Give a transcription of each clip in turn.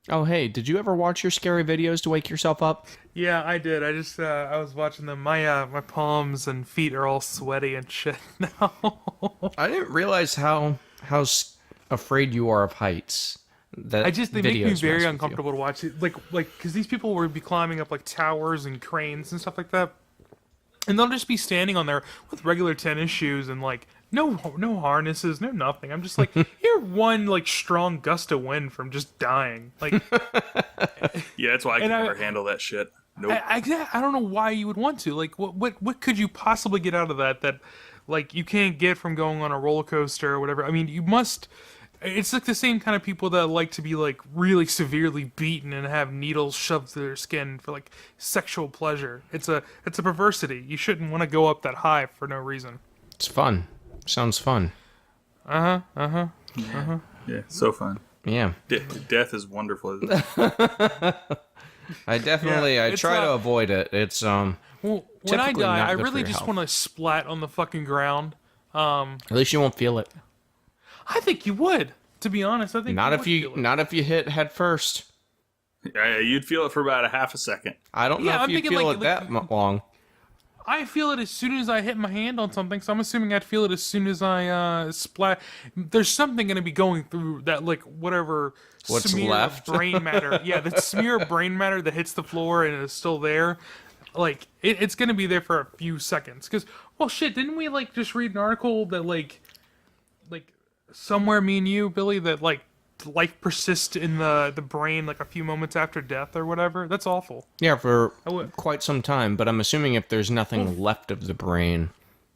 Oh, hey, did you ever watch your scary videos to wake yourself up? Yeah, I did. I was watching them. My palms and feet are all sweaty and shit now. I didn't realize how afraid you are of heights. That They make me videos very mess with you. uncomfortable to watch it. Because these people would be climbing up like towers and cranes and stuff like that, and they'll just be standing on there with regular tennis shoes and like no harnesses, no nothing. I'm just like, you're one like strong gust of wind from just dying. Like, Yeah, that's why I can and never handle that shit. Nope. I don't know why you would want to. Like, what could you possibly get out of that like you can't get from going on a roller coaster or whatever? I mean, you must. It's like the same kind of people that like to be like really severely beaten and have needles shoved through their skin for like sexual pleasure. It's a perversity. You shouldn't want to go up that high for no reason. It's fun. Sounds fun. Yeah, so fun. Yeah. Death is wonderful. I definitely I it's, try to uh, avoid it. It's Well, when I typically die, not I good for really your just health. want to splat on the fucking ground. At least you won't feel it. I think you would. To be honest, I think Not you if would you feel it. not if you hit head first. Yeah, you'd feel it for about a half a second. I don't Yeah, know if I'm you thinking feel like- it like- that long. I feel it as soon as I hit my hand on something, so I'm assuming I'd feel it as soon as I splat. There's something going to be going through that, like, whatever What's smear left? of brain matter. Yeah, the smear of brain matter that hits the floor and is still there. Like, it's going to be there for a few seconds. Because, well, shit, didn't we, like, just read an article that, like, somewhere, me and you, Billy, that, like, life persists in the brain, like, a few moments after death or whatever? That's awful. Yeah, for would- quite some time. But I'm assuming if there's nothing left of the brain,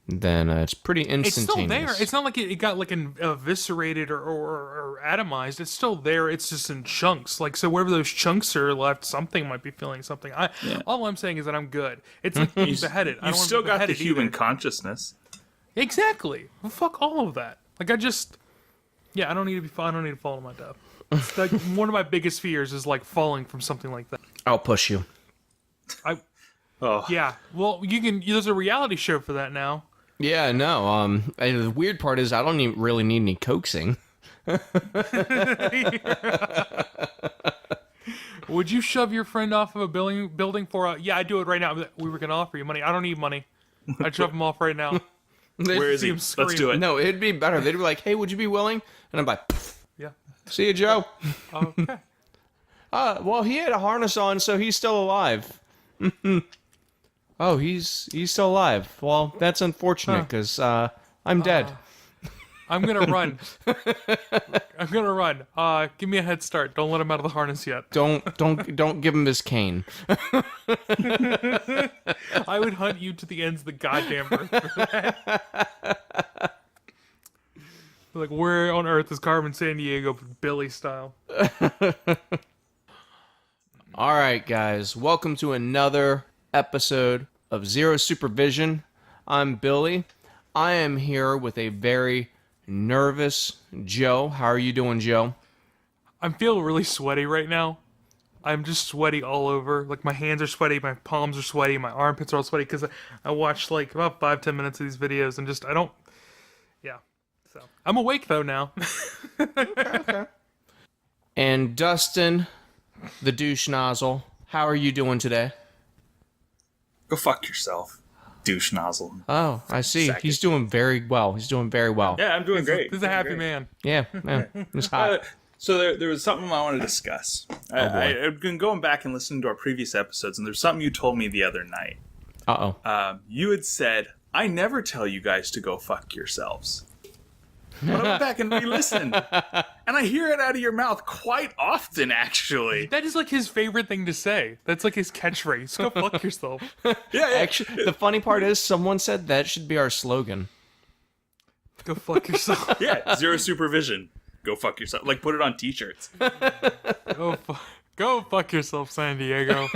then it's pretty It's still instantaneous. there. It's not like it got like eviscerated or atomized. It's still there. It's just in chunks. Like, so wherever those chunks are left, something might be feeling something. All I'm saying is that I'm good. It's like being beheaded. I You've don't still wanna be got the beheaded human either. consciousness. Exactly. Well, fuck all of that. Like, I don't need to be. I don't need to fall to my death. It's like one of my biggest fears is like falling from something like that. I'll push you. Oh, Yeah. Well, you can. There's a reality show for that now. Yeah, no. The weird part is I don't really need any coaxing. Would you shove your friend off of a building for a? Yeah, I do it right now. We were gonna offer you money. I don't need money. I'd shove him off right now. where is See he? him Let's scream. do it. No, it'd be better. They'd be like, "Hey, would you be willing?" And I'm like, "Pfft, Yeah. "See you, Joe." Okay. Well, he had a harness on, so he's still alive. Oh, he's still alive. Well, that's unfortunate because I'm dead. I'm gonna run. I'm gonna run. Give me a head start. Don't let him out of the harness yet. Don't give him his cane. I would hunt you to the ends of the goddamn earth for that. Like, where on earth is Carmen San Diego, Billy style? All right, guys, welcome to another episode of Zero Supervision. I'm Billy. I am here with a very nervous Joe. How are you doing, Joe? I'm feeling really sweaty right now. I'm just sweaty all over. Like, my hands are sweaty, my palms are sweaty, my armpits are all sweaty because I watched like about 5-10 minutes of these videos and just I don't. Yeah. So I'm awake though now. And Dustin, the douche nozzle. How are you doing today? Go fuck yourself, douche nozzle. Oh, I see. Sack He's it. doing very well. He's doing very well. Yeah, I'm doing great. This is a happy man. Yeah, it's hot. So there was something I want to discuss. I've been going back and listening to our previous episodes, and there's something you told me the other night. Uh-oh. You had said, I never tell you guys to go fuck yourselves. But I went back and re-listened, and I hear it out of your mouth quite often, actually. That is like his favorite thing to say. That's like his catchphrase. Go fuck yourself. Yeah. Actually, the funny part is someone said that should be our slogan. Go fuck yourself. Yeah, zero supervision. Go fuck yourself. Like, put it on t-shirts. Go fuck yourself, San Diego.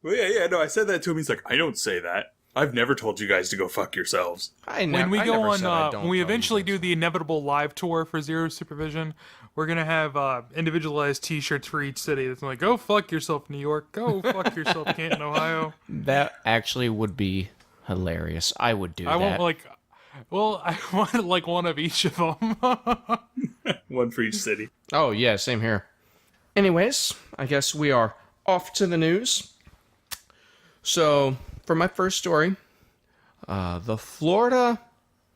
Well, yeah, no, I said that to him. He's like, I don't say that. I've never told you guys to go fuck yourselves. When we go on, when we eventually do the inevitable live tour for Zero Supervision, we're gonna have individualized T-shirts for each city. That's like, go fuck yourself, New York. Go fuck yourself, Canton, Ohio. That actually would be hilarious. I would do I that. want like, well, I want like one of each of them. One for each city. Oh, yeah, same here. Anyways, I guess we are off to the news. So, for my first story, the Florida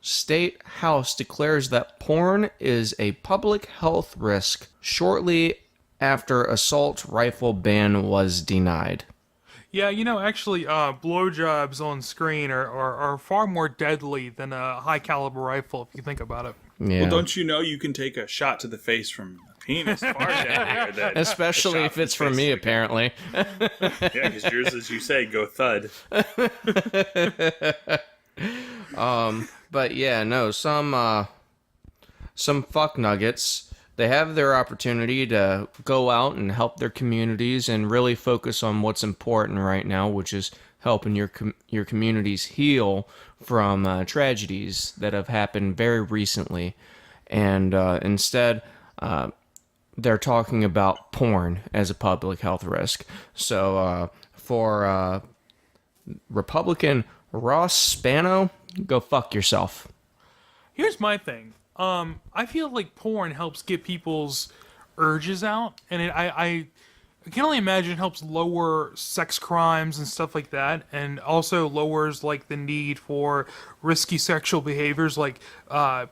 State House declares that porn is a public health risk shortly after assault rifle ban was denied. Yeah, actually, blowjobs on screen are far more deadly than a high caliber rifle, if you think about it. Yeah. Well, don't you know you can take a shot to the face from a penis far deadlier than Especially a shot if to it's the from face me, of a gun. apparently. Yeah, because yours, as you say, go thud. But yeah, no, some fuck nuggets, they have their opportunity to go out and help their communities and really focus on what's important right now, which is helping your communities heal from tragedies that have happened very recently. And instead, they're talking about porn as a public health risk. So for Republican Ross Spano, go fuck yourself. Here's my thing. I feel like porn helps get people's urges out, and I can only imagine it helps lower sex crimes and stuff like that, and also lowers like the need for risky sexual behaviors like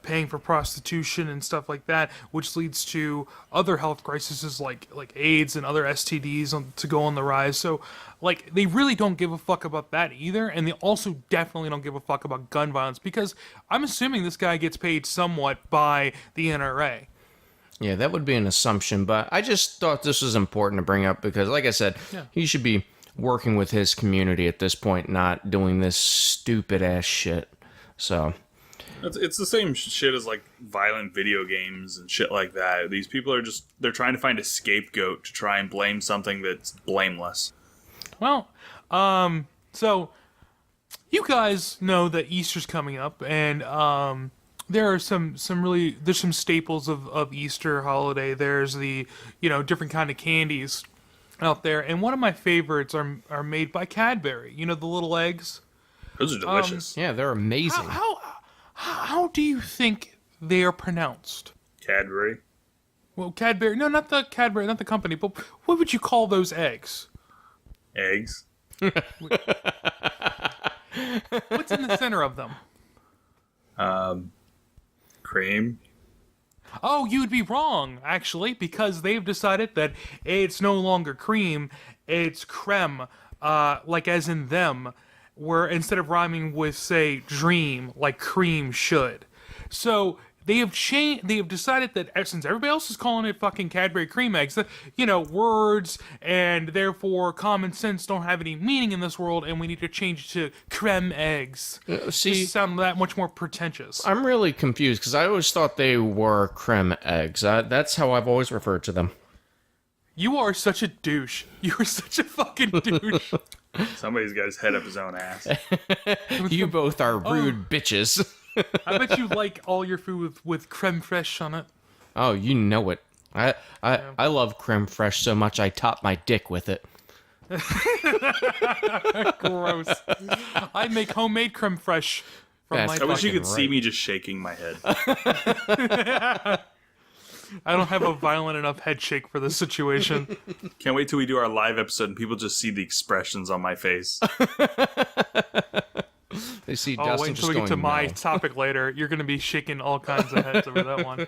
paying for prostitution and stuff like that, which leads to other health crises like AIDS and other STDs to go on the rise. So like they really don't give a fuck about that either, and they also definitely don't give a fuck about gun violence, because I'm assuming this guy gets paid somewhat by the NRA. Yeah, that would be an assumption, but I just thought this was important to bring up because, like I said, he should be working with his community at this point, not doing this stupid-ass shit. So, It's the same shit as like violent video games and shit like that. These people are they're trying to find a scapegoat to try and blame something that's blameless. Well, so you guys know that Easter's coming up, and there are some staples of Easter holiday. There's the different kind of candies out there, and one of my favorites are made by Cadbury. You know, the little eggs. Those are delicious. yeah, they're amazing. How do you think they are pronounced? Cadbury. Well, Cadbury. No, not the Cadbury, not the company. But what would you call those eggs? Eggs. What's in the center of them? Cream. Oh, you would be wrong, actually, because they've decided that it's no longer cream, it's creme, like as in them, where instead of rhyming with, say, dream, like cream should. So they have decided that since everybody else is calling it fucking Cadbury cream eggs, that, words and therefore common sense don't have any meaning in this world, and we need to change it to creme eggs. See, Just sound that much more pretentious. I'm really confused because I always thought they were creme eggs. That's how I've always referred to them. You are such a douche. You are such a fucking douche. Somebody's got his head up his own ass. You both are rude bitches. I bet you like all your food with creme fraiche on it. Oh, you know it. I love creme fraiche so much I top my dick with it. Gross. I make homemade creme fraiche from That's my I wish you fucking could see right. me just shaking my head. I don't have a violent enough head shake for this situation. Can't wait till we do our live episode and people just see the expressions on my face. They see Oh, Dustin wait just until we going, get to my no. topic later. You're going to be shaking all kinds of heads over that one.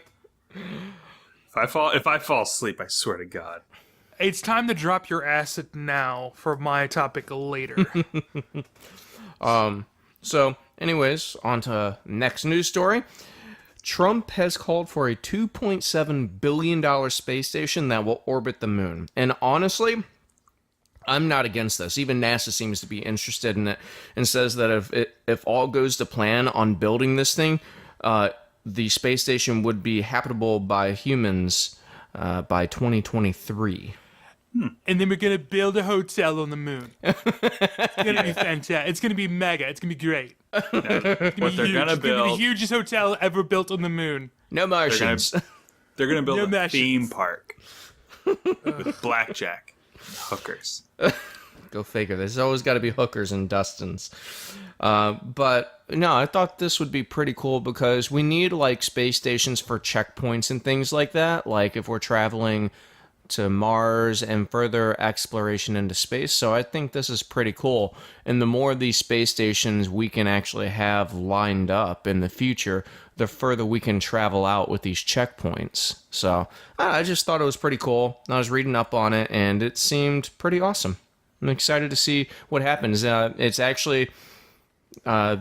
If I fall asleep, I swear to God. It's time to drop your acid now for my topic later. So, anyways, on to next news story. Trump has called for a $2.7 billion space station that will orbit the moon. And honestly, I'm not against this. Even NASA seems to be interested in it and says that if all goes to plan on building this thing, the space station would be habitable by humans by 2023. And then we're going to build a hotel on the moon. It's going to be fantastic. It's going to be mega. It's going to be great. What they're gonna It's going to be the build, hugest hotel ever built on the moon. No Martians. they're gonna build No a Martians. theme park with blackjack, and hookers. Go figure. There's always got to be hookers in Dustin's. But no, I thought this would be pretty cool because we need like space stations for checkpoints and things like that. Like if we're traveling to Mars and further exploration into space. So I think this is pretty cool. And the more of these space stations we can actually have lined up in the future, the further we can travel out with these checkpoints. So I just thought it was pretty cool. I was reading up on it and it seemed pretty awesome. I'm excited to see what happens. It's actually I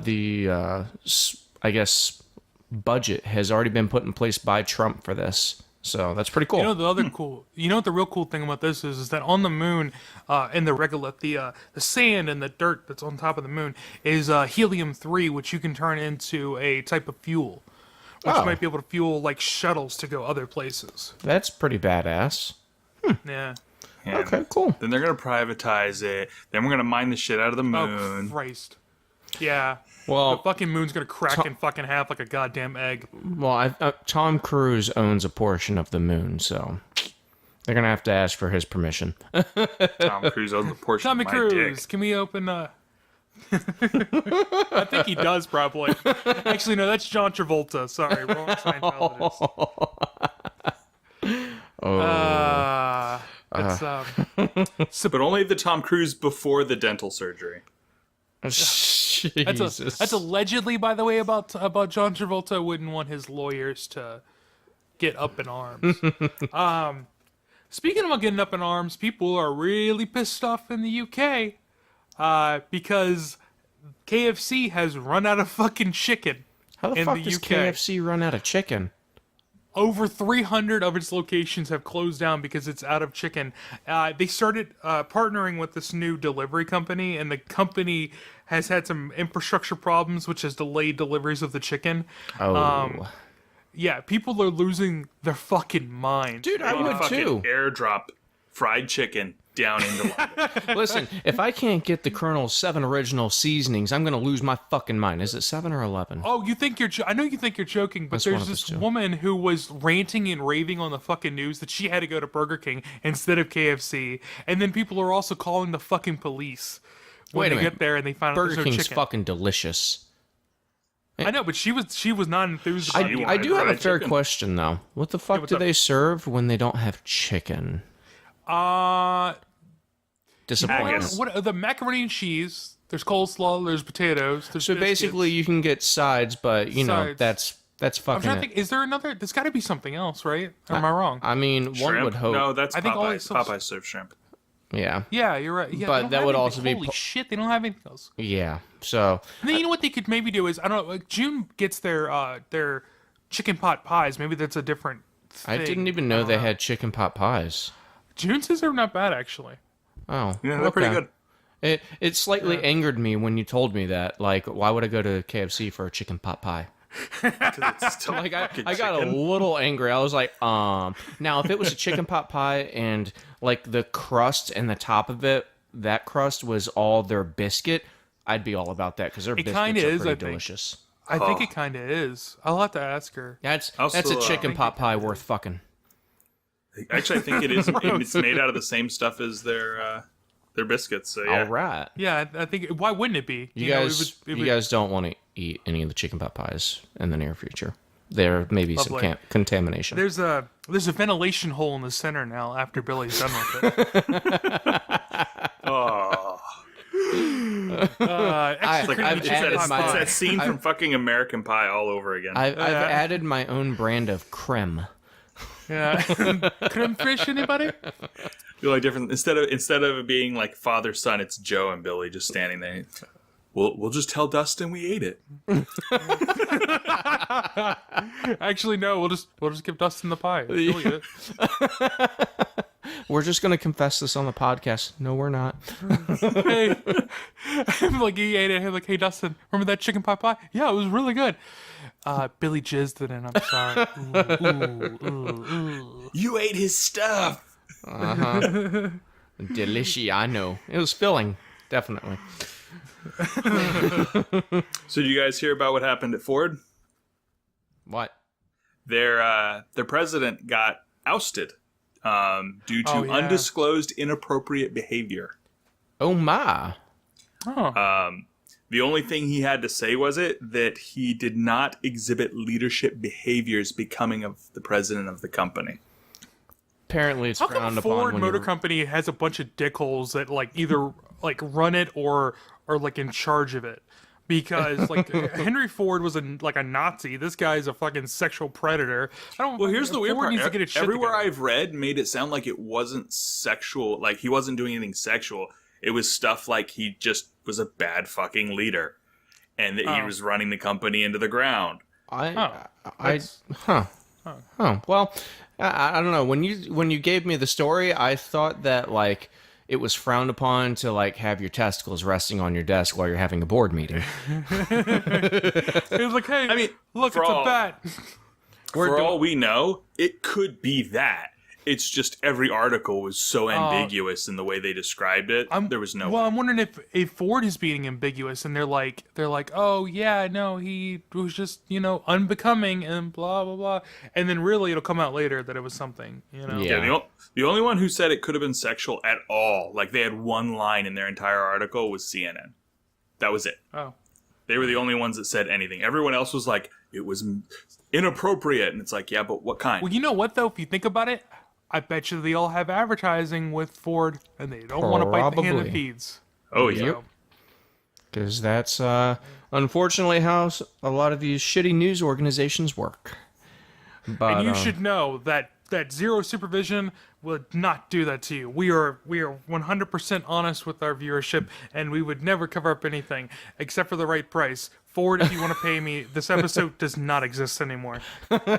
guess, budget has already been put in place by Trump for this. So that's pretty cool. You know what the real cool thing about this is that on the moon, in the regolith, the sand and the dirt that's on top of the moon is helium-3, which you can turn into a type of fuel, which might be able to fuel like shuttles to go other places. That's pretty badass. Yeah. And Okay, cool. Then they're gonna privatize it. Then we're gonna mine the shit out of the moon. Oh Christ. Yeah. Well, The fucking moon's gonna crack in fucking half like a goddamn egg. well, Tom Cruise owns a portion of the moon, so they're gonna have to ask for his permission. Tom Cruise owns a portion Tommy of my Cruise, dick. can we open I think he does probably. Actually, no, that's John Travolta. Sorry, wrong Seinfeld. But only the Tom Cruise before the dental surgery. Jesus. That's allegedly, by the way, about John Travolta. I wouldn't want his lawyers to get up in arms. Speaking about getting up in arms, people are really pissed off in the UK because KFC has run out of fucking chicken. How the in fuck the does UK. KFC run out of chicken? Over 300 of its locations have closed down because it's out of chicken. They started partnering with this new delivery company, and the company has had some infrastructure problems, which has delayed deliveries of the chicken. Oh. Yeah, people are losing their fucking mind. Dude, I They need to would fucking too. airdrop fried chicken down into London. Listen, if I can't get the Colonel's 7 original seasonings, I'm going to lose my fucking mind. Is it 7 or 11? Oh, you think I know you think you're joking, but That's one there's of this us two. woman who was ranting and raving on the fucking news that she had to go to Burger King instead of KFC, and then people are also calling the fucking police when Wait a they minute. get there and they find out Burger there's no King's chicken. fucking delicious. I know, but she was not enthused about it. I do have a fried fair chicken. question, though. What the fuck what's do up? they serve when they don't have chicken? Disappointment. Haggis. What the macaroni and cheese? There's coleslaw. There's potatoes. There's So biscuits. basically, you can get sides, but, you know, Sides. that's I'm fucking trying to it. think. Is there another? There's got to be something else, right? Or am I wrong? I mean, one Shrimp? would hope. No, that's I think all Popeye. it's so- Popeye serves shrimp. Yeah. Yeah, you're right. Yeah, But they don't that have would anything. also be Holy po- shit! They don't have anything else. Yeah. So, And then you know what they could maybe do is I don't know. Like June gets their chicken pot pies. Maybe that's a different I thing. didn't even know they had chicken pot pies. June's are not bad actually. Oh. Yeah, they're pretty good. It slightly angered me when you told me that. Like, why would I go to KFC for a chicken pot pie? It's still Like, I fucking got a chicken. little angry. I was like, Now, if it was a chicken pot pie and, like, the crust and the top of it, that crust was all their biscuit, I'd be all about that because their It biscuits kinda are is, pretty I think. delicious. I think it kind of is. I'll have to ask her. That's Also, a chicken I pot pie worth fucking. Actually, I think it is. It's made out of the same stuff as their biscuits. So yeah. All right. Yeah, I think. Why wouldn't it be? You know, guys, you guys don't want to eat any of the chicken pot pies in the near future. There may be some Lovely. contamination. There's a ventilation hole in the center now after Billy's done with it. Oh, I- extra I've creamy it's chicken added pot my- it's pie. that scene from fucking American Pie all over again. I've added my own brand of creme. Yeah. Creme fraiche, anybody? Feel like different instead of it being like father son, it's Joe and Billy just standing there. We'll just tell Dustin we ate it. Actually, no. We'll just give Dustin the pie. He'll eat it. We're just gonna confess this on the podcast. No, we're not. Hey, I'm like he ate it. I'm like, hey Dustin, remember that chicken pot pie? Yeah, it was really good. Billy jizzed it in. I'm sorry. Ooh. You ate his stuff. Deliciano. It was filling, definitely. So did you guys hear about what happened at Ford? What? Their president got ousted due to Oh, yeah. undisclosed inappropriate behavior. Oh my. The only thing he had to say was that he did not exhibit leadership behaviors becoming of the president of the company. Apparently, it's How frowned come upon Ford when Motor you're... Company has a bunch of dickholes that like either like run it or are like in charge of it? Because like Henry Ford was a Nazi. This guy's a fucking sexual predator. I don't. Well, here's the weird Ford part. needs to get its shit Everywhere together. I've read made it sound like it wasn't sexual. Like he wasn't doing anything sexual. It was stuff like he just was a bad fucking leader, and that he was running the company into the ground. Huh. Well, I don't know. When you gave me the story, I thought that like it was frowned upon to like have your testicles resting on your desk while you're having a board meeting. It was like, hey, I mean, look, it's a bat. For all we know, it could be that. It's just every article was so ambiguous in the way they described it. There was no. Well, I'm wondering if Ford is being ambiguous, and they're like, oh yeah, no, he was just unbecoming and blah blah blah, and then really it'll come out later that it was something, Yeah. Yeah, the only one who said it could have been sexual at all, like they had one line in their entire article, was CNN. That was it. Oh. They were the only ones that said anything. Everyone else was like, it was inappropriate, and it's like, yeah, but what kind? Well, you know what though? If you think about it, I bet you they all have advertising with Ford, and they don't want to bite the hand that Probably. feeds. Oh yeah. So, Because that's unfortunately how a lot of these shitty news organizations work. But and you should know that zero supervision would not do that to you. We are 100% honest with our viewership, and we would never cover up anything except for the right price. Ford, if you want to pay me, this episode does not exist anymore. Yeah,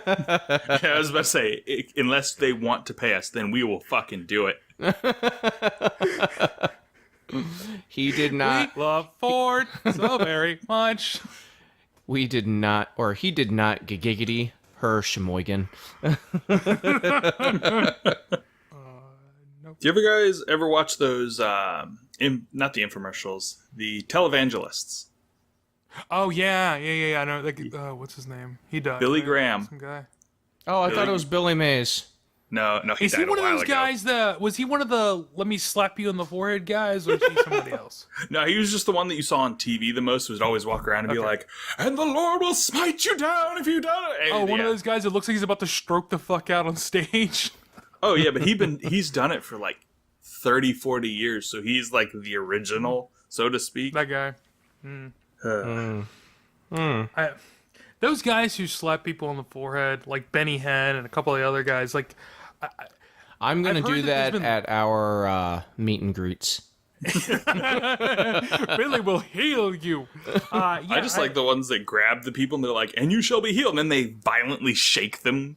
I was about to say, unless they want to pay us, then we will fucking do it. he did not. We love Ford so very much. We did not, or he did not giggity her Sheboygan. Do you guys ever watch those, not the infomercials, the televangelists? Oh yeah. I know. Like, what's his name? He died. Billy right? Graham. Some guy. Oh, I thought it was Billy Mays. No, he Is died he one a of while those ago. guys that was he one of the let me slap you on the forehead guys, or is he somebody else? No, he was just the one that you saw on TV the most, who would always walk around and be like, and the Lord will smite you down if you don't. And, One of those guys that looks like he's about to stroke the fuck out on stage. Oh, yeah, but he's done it for like 30, 40 years, so he's like the original, so to speak. That guy. Those guys who slap people on the forehead, like Benny Hinn and a couple of the other guys, like I'm going to I've do heard that that there's been- at our meet and greets. Billy will heal you. I just like the ones that grab the people and they're like, and you shall be healed, and then they violently shake them.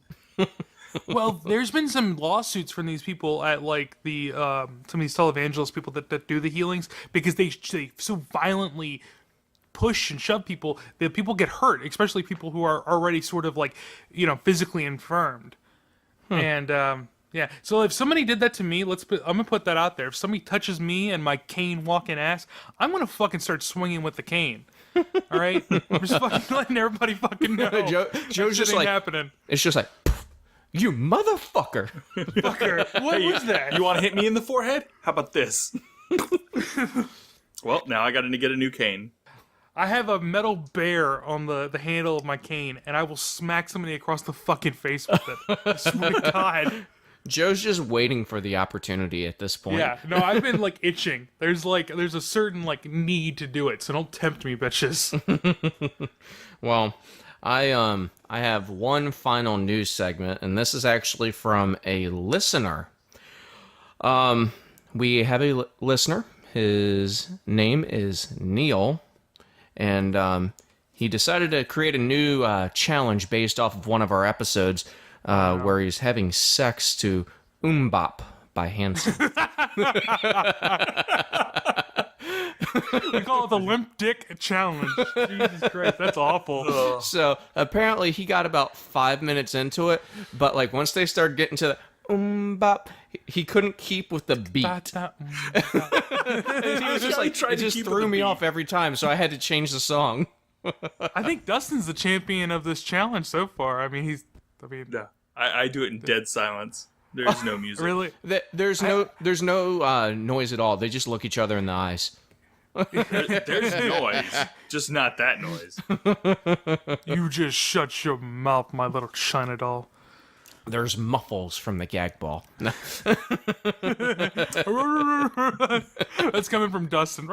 Well, there's been some lawsuits from these people at like the some of these televangelist people that do the healings because they so violently push and shove people that people get hurt, especially people who are already sort of like physically infirmed. And yeah, so if somebody did that to me, I'm gonna put that out there. If somebody touches me and my cane walking ass, I'm gonna fucking start swinging with the cane. All right, I'm just fucking letting everybody fucking know. Joe's just like happening. It's just like, you motherfucker. Fucker, what was that? You want to hit me in the forehead? How about this? Well, now I got to get a new cane. I have a metal bear on the handle of my cane, and I will smack somebody across the fucking face with it. I swear to God. Joe's just waiting for the opportunity at this point. Yeah, no, I've been like itching. There's a certain like need to do it, so don't tempt me, bitches. Well, I have one final news segment, and this is actually from a listener. We have a listener. His name is Neil, and he decided to create a new challenge based off of one of our episodes where he's having sex to Bop by Hanson. We call it the limp dick challenge. Jesus Christ, that's awful. So apparently he got about 5 minutes into it, but like once they started getting to the bop, he couldn't keep with the beat. He was just like, it just threw me off every time, so I had to change the song. I think Dustin's the champion of this challenge so far. I mean, No, I do it in dead silence. There's no music. Really? There's no noise at all. They just look each other in the eyes. There's noise, just not that noise. You just shut your mouth, my little China doll. There's muffles from the gag ball. That's coming from Dustin.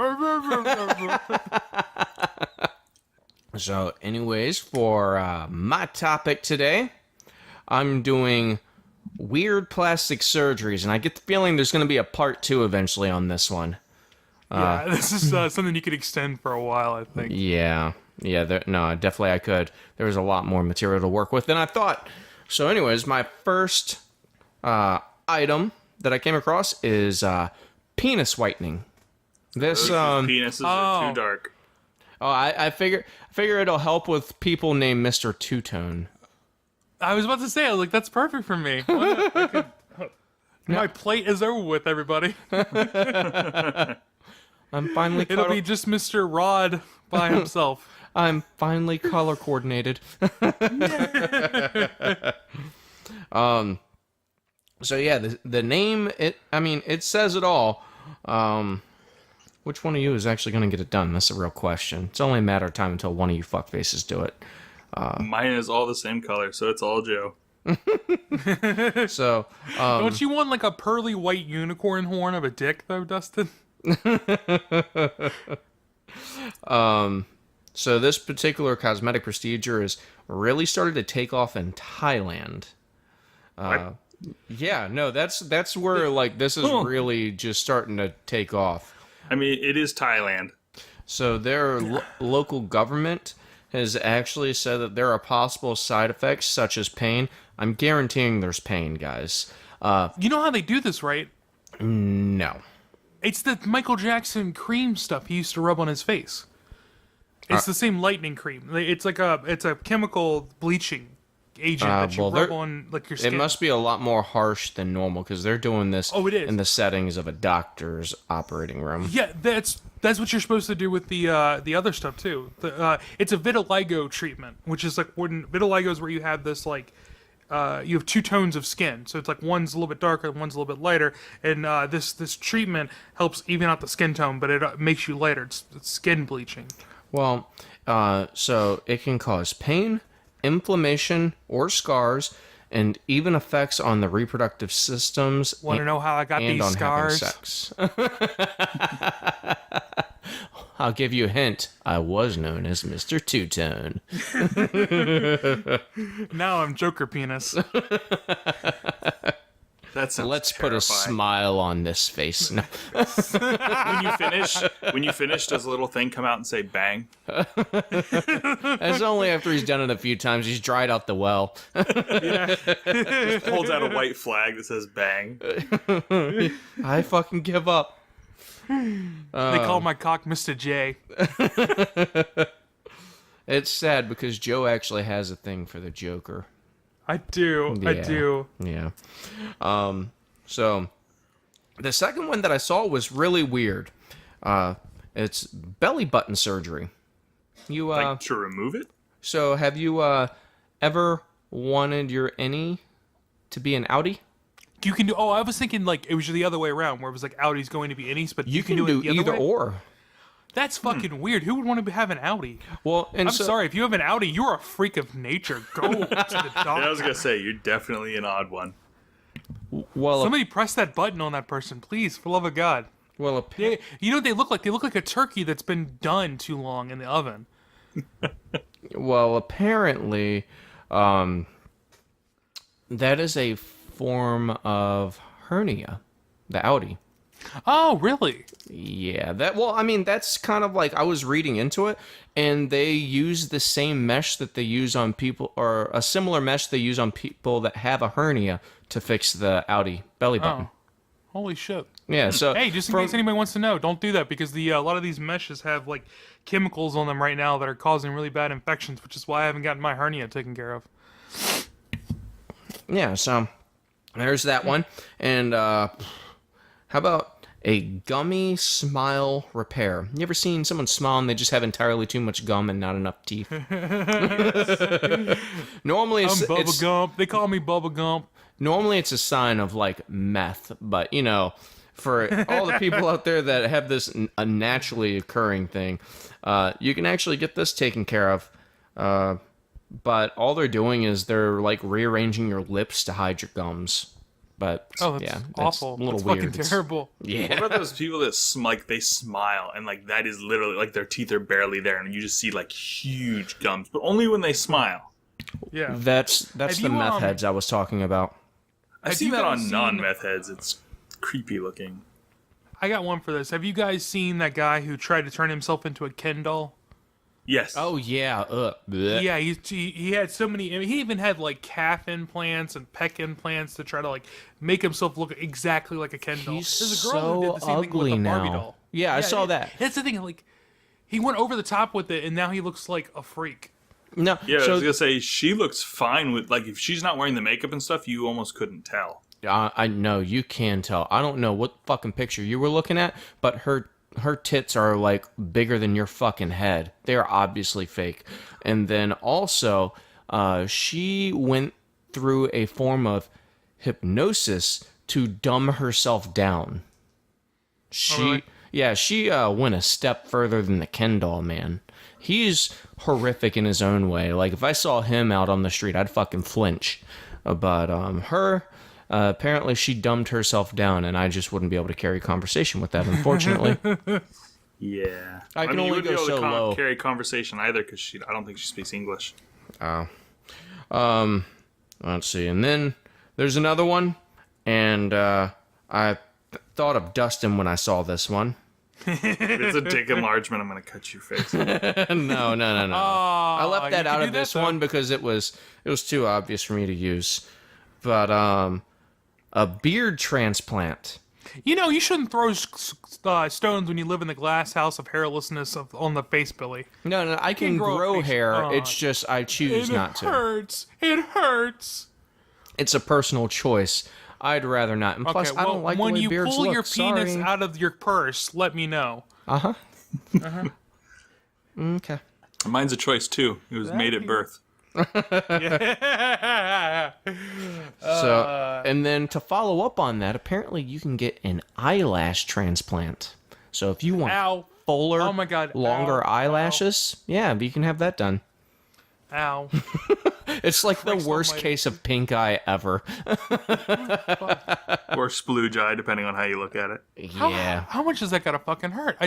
So, anyways, for my topic today, I'm doing weird plastic surgeries, and I get the feeling there's going to be a part 2 eventually on this one. Yeah, this is something you could extend for a while, I think. Yeah, no, definitely I could. There was a lot more material to work with than I thought. So, anyways, my first item that I came across is penis whitening. This Penises are too dark. Oh, I figure it'll help with people named Mr. Two-Tone. I was about to say, I was like, that's perfect for me. My plate is over with, everybody. I'm finally It'll be just Mr. Rod by himself. I'm finally color coordinated. So yeah, the name, it says it all. Which one of you is actually going to get it done? That's a real question. It's only a matter of time until one of you fuckfaces do it. Mine is all the same color, so it's all Joe. So, don't you want like a pearly white unicorn horn of a dick, though, Dustin? So this particular cosmetic procedure is really started to take off in Thailand. Yeah, no, that's where like this is really just starting to take off. I mean, it is Thailand. So their local government has actually said that there are possible side effects such as pain. I'm guaranteeing there's pain, guys. You know how they do this, right? No. It's the Michael Jackson cream stuff he used to rub on his face. It's the same lightning cream. It's like it's a chemical bleaching agent that you rub on like your skin. It must be a lot more harsh than normal because they're doing this it is. in the settings of a doctor's operating room. Yeah, that's what you're supposed to do with the other stuff too. It's a vitiligo treatment, which is like when vitiligo is where you have this like you have two tones of skin, so it's like one's a little bit darker, one's a little bit lighter, and this treatment helps even out the skin tone, but it makes you lighter. It's skin bleaching. Well, so it can cause pain, inflammation, or scars, and even effects on the reproductive systems. Want to know how I got and these on scars? Having sex. I'll give you a hint. I was known as Mr. Two-Tone. Now I'm Joker Penis. That sounds Let's terrifying. put a smile on this face. No. When you finish, does a little thing come out and say bang? That's only after he's done it a few times. He's dried out the well. Just holds out a white flag that says bang. I fucking give up. They call my cock Mr. J. It's sad because Joe actually has a thing for the Joker. I do. Yeah. I do. Yeah. So the second one that I saw was really weird. It's belly button surgery. You Like to remove it? So have you ever wanted your innie to be an outie? You can do. Oh, I was thinking like it was the other way around, where it was like outies going to be innies, but You can do it the other either way? or. That's fucking weird. Who would want to have an outie? Well, and I'm sorry, if you have an outie, you're a freak of nature. Go to the doctor. Yeah, I was gonna say you're definitely an odd one. Well, Somebody press that button on that person, please, for love of God. well, You know what they look like? They look like a turkey that's been done too long in the oven. Well, apparently, that is a form of hernia, the outie. Oh, really? Yeah, that's kind of like I was reading into it, and they use the same mesh that they use on people, or a similar mesh they use on people that have a hernia to fix the outie belly button. Oh. Holy shit. Yeah, so Hey, just in case anybody wants to know, don't do that because a lot of these meshes have like chemicals on them right now that are causing really bad infections, which is why I haven't gotten my hernia taken care of. yeah, so there's that one, and how about a gummy smile repair? You ever seen someone smile and they just have entirely too much gum and not enough teeth? Normally, I'm Bubba Gump. They call me Bubba Gump. normally it's a sign of like meth, but you know, for all the people out there that have this a naturally occurring thing, you can actually get this taken care of. But all they're doing is they're like rearranging your lips to hide your gums. But Oh, that's yeah, awful. That's a little that's weird. Fucking terrible. Yeah. What about those people that they smile and like that is literally like their teeth are barely there and you just see like huge gums, but only when they smile. Yeah. That's Have the you, meth heads I was talking about. I've Have seen you that guys on seen- non-meth heads. It's creepy looking. I got one for this. Have you guys seen that guy who tried to turn himself into a Ken doll? Yes. Oh yeah. Bleh. Yeah, he had so many. I mean, he even had like calf implants and pec implants to try to like make himself look exactly like a Ken doll. He's There's a girl who so did the same thing with ugly the Barbie now. doll. Yeah, I saw it- that. That's the thing. Like, he went over the top with it, and now he looks like a freak. No. Yeah, I so was gonna say she looks fine with like if she's not wearing the makeup and stuff, you almost couldn't tell. I know you can tell. I don't know what fucking picture you were looking at, but her tits are like bigger than your fucking head. They are obviously fake. And then also, she went through a form of hypnosis to dumb herself down. She went a step further than the Ken doll man. He's horrific in his own way. Like if I saw him out on the street, I'd fucking flinch. But her. Apparently she dumbed herself down, and I just wouldn't be able to carry conversation with that, unfortunately. Yeah, I can mean, you only wouldn't be go able so to low. carry conversation either because I don't think she speaks English. Let's see. And then there's another one, and I thought of Dustin when I saw this one. If it's a dick enlargement, I'm gonna cut your face. No. I left that out of this though. one because it was too obvious for me to use. But a beard transplant. You know, you shouldn't throw stones when you live in the glass house of hairlessness on the face, Billy. No, I can grow a grow face. hair. It's just I choose not to. Hurts. It hurts. It's a personal choice. I'd rather not. And plus, Okay, I well, don't like when the way you beards pull look. your penis Sorry. out of your purse, let me know. Okay. Mine's a choice too. It was made at birth. So, and then to follow up on that, apparently you can get an eyelash transplant. So if you want Ow. fuller, Oh my God. longer Ow. eyelashes, yeah, you can have that done. Ow. It's like the Christ worst almighty. case of pink eye ever. Or splooge eye, depending on how you look at it. Yeah. How much does that gotta fucking hurt?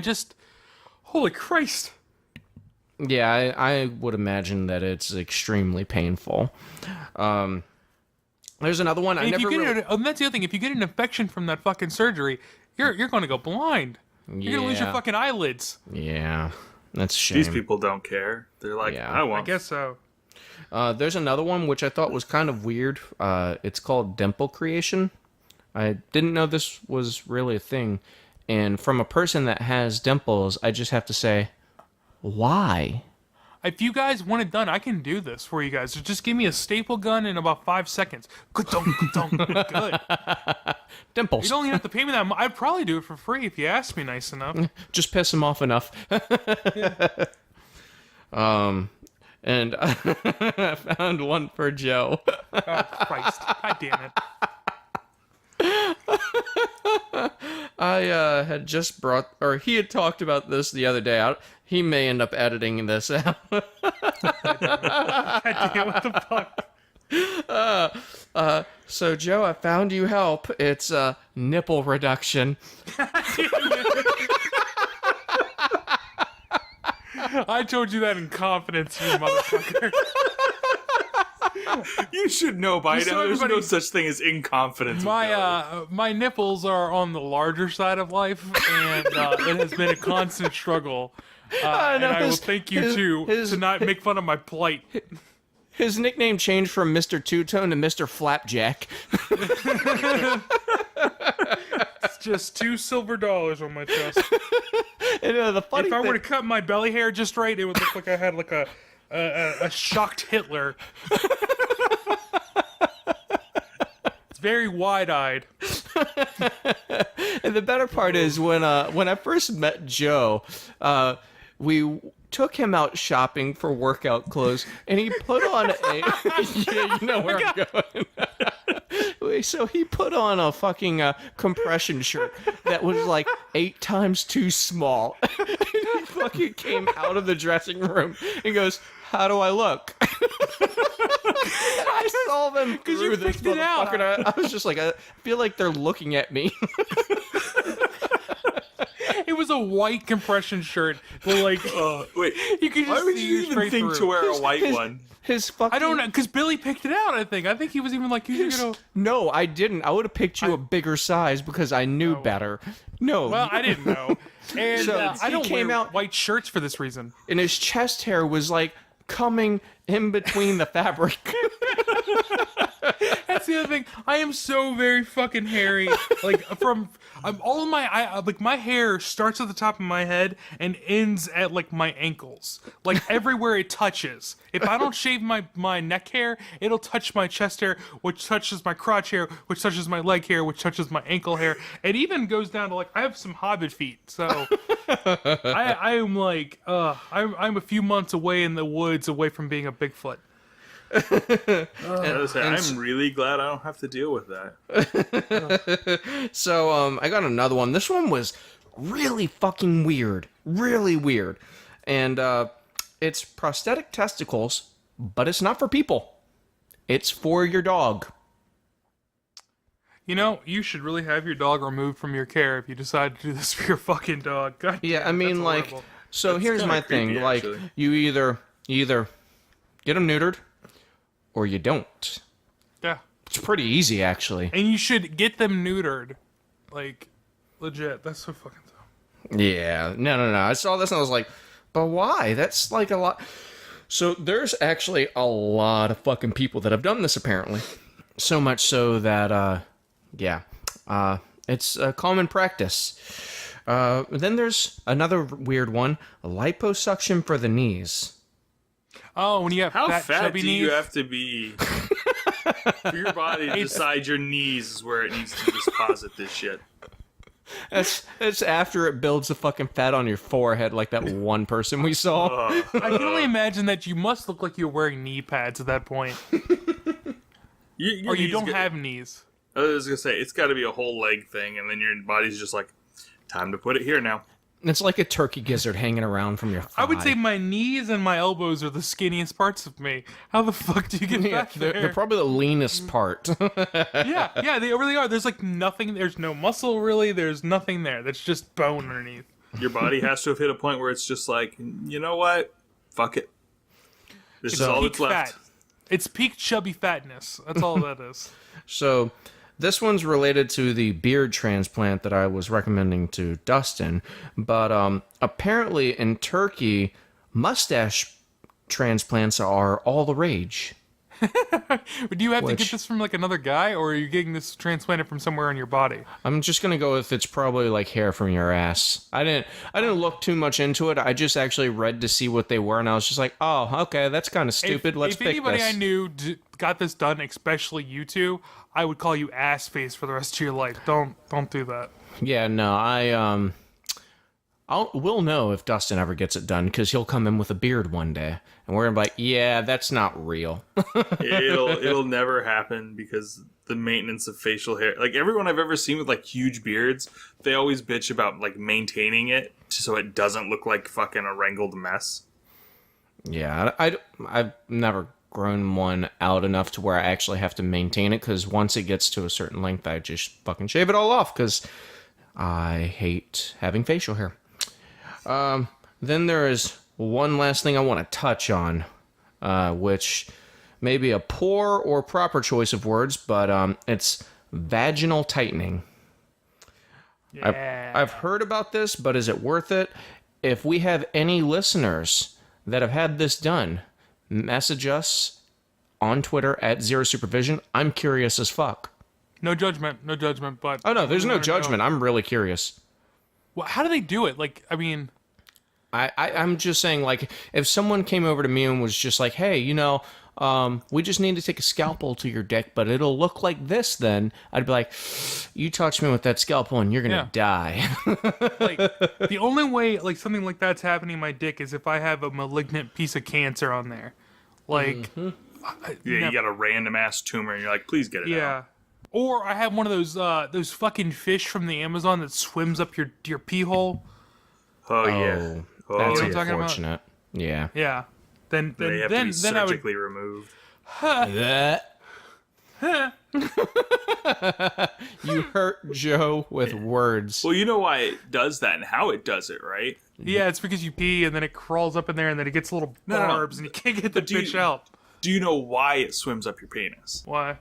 Holy Christ. Yeah, I would imagine that it's extremely painful. There's another one. That's the other thing. If you get an infection from that fucking surgery, you're gonna go blind. You're gonna lose your Yeah. fucking eyelids. Yeah, that's a shame. These people don't care. They're like, Yeah. I I want. guess so. There's another one which I thought was kind of weird. It's called dimple creation. I didn't know this was really a thing. And from a person that has dimples, I just have to say, why? If you guys want it done, I can do this for you guys. Just give me a staple gun in about 5 seconds. Good. Dimples. You don't even have to pay me that much. I'd probably do it for free if you asked me nice enough. Just piss them off enough. And I found one for Joe. Oh, Christ. God damn it. I had just brought, or he had talked about this the other day. He may end up editing this out. God damn, what the fuck? So, Joe, I found you help. It's nipple reduction. I told you that in confidence, you motherfucker. You should know by Just so now. There's no everybody- such thing as inconfidence. with Billy. My nipples are on the larger side of life, and it has been a constant struggle. And know, I will his- thank you his- too his- to not make fun of my plight. His nickname changed from Mr. Two-Tone to Mr. Flapjack. It's just $2 on my chest. And the funny If I thing, were to cut my belly hair just right, it would look like I had like a shocked Hitler. It's very wide-eyed. and the better part is when I first met Joe, we took him out shopping for workout clothes, and he put on a yeah, you know where I'm going. So he put on a fucking compression shirt that was like 8 times too small. He fucking came out of the dressing room and goes, "How do I look?" I saw them through this picked it out. motherfucker. I was just like, I feel like they're looking at me. It was a white compression shirt, but like, Wait, you could just why would see you even straight think through. to wear a white one? His fucking... I don't know, because Billy picked it out. I think he was even like, you should go. No, I didn't. I would have picked you a bigger size because I knew better. No. Well, I didn't know, and So, I don't he came wear out- white shirts for this reason. And his chest hair was like coming in between the fabric. That's the other thing. I am so very fucking hairy. Like all of my like my hair starts at the top of my head and ends at like my ankles. Like everywhere it touches. If I don't shave my neck hair, it'll touch my chest hair, which touches my crotch hair, which touches my leg hair, which touches my ankle hair. It even goes down to like I have some hobbit feet, so I am like I'm a few months away in the woods away from being a Bigfoot. I'm really glad I don't have to deal with that. So, I got another one. This one was really fucking weird. Really weird. And, it's prosthetic testicles, but it's not for people. It's for your dog. You know, you should really have your dog removed from your care if you decide to do this for your fucking dog. God Yeah, damn, I mean, that's like, horrible. so That's here's kinda my creepy, thing. Like, actually. you either get them neutered, or you don't. Yeah. It's pretty easy, actually. And you should get them neutered. Like, legit. That's so fucking dumb. Yeah, no. I saw this and I was like, but why? That's like a lot. So there's actually a lot of fucking people that have done this, apparently. So much so that, it's a common practice. Then there's another weird one, liposuction for the knees. Oh, when you have How fat, fat chubby do knees. you have to be for your body to decide your knees is where it needs to deposit this shit? That's after it builds the fucking fat on your forehead, like that one person we saw. I can only imagine that you must look like you're wearing knee pads at that point. Your Or you knees don't get- have knees. I was gonna say it's got to be a whole leg thing, and then your body's just like, time to put it here now. It's like a turkey gizzard hanging around from your thigh. I would say my knees and my elbows are the skinniest parts of me. How the fuck do you get yeah, back there? they're probably the leanest part. Yeah, they really are. There's like nothing. There's no muscle really. There's nothing there. That's just bone underneath. Your body has to have hit a point where it's just like, you know what? Fuck it. This is all peak that's left. fat. It's peak chubby fatness. That's all that is. So, this one's related to the beard transplant that I was recommending to Dustin, but apparently in Turkey, mustache transplants are all the rage. Do you have to Which- get this from like another guy, or are you getting this transplanted from somewhere in your body? I'm just gonna go with it's probably like hair from your ass. I didn't look too much into it. I just actually read to see what they were, and I was just like, oh, okay, that's kind of stupid. Let's if pick anybody this. I knew got this done, especially you two, I would call you ass face for the rest of your life. Don't do that. Yeah, no, we'll know if Dustin ever gets it done because he'll come in with a beard one day, and we're gonna be like, yeah, that's not real. It'll never happen because the maintenance of facial hair. Like everyone I've ever seen with like huge beards, they always bitch about like maintaining it so it doesn't look like fucking a wrangled mess. Yeah, I've never grown one out enough to where I actually have to maintain it because once it gets to a certain length, I just fucking shave it all off because I hate having facial hair. Then there is one last thing I want to touch on, which may be a poor or proper choice of words, but it's vaginal tightening. Yeah. I've heard about this, but is it worth it? If we have any listeners that have had this done, message us on Twitter at Zero Supervision. I'm curious as fuck. No judgment, but Oh no, there's we no wanna know. judgment. I'm really curious. Well, how do they do it? Like, I mean, I'm just saying, like, if someone came over to me and was just like, hey, we just need to take a scalpel to your dick, but it'll look like this then, I'd be like, you touch me with that scalpel and you're gonna die. like the only way like something like that's happening in my dick is if I have a malignant piece of cancer on there. Like, Yeah, you got a random ass tumor and you're like, please get it out. yeah. Or I have one of those fucking fish from the Amazon that swims up your pee hole. Oh yeah. Oh, That's You know what I'm talking about? unfortunate. Yeah. Yeah. Then They have to be then I would. surgically removed. That. You hurt Joe with words. Well, you know why it does that and how it does it, right? Yeah, it's because you pee and then it crawls up in there and then it gets little No, no. barbs and you can't get the do you- fish out. Do you know why it swims up your penis? Why?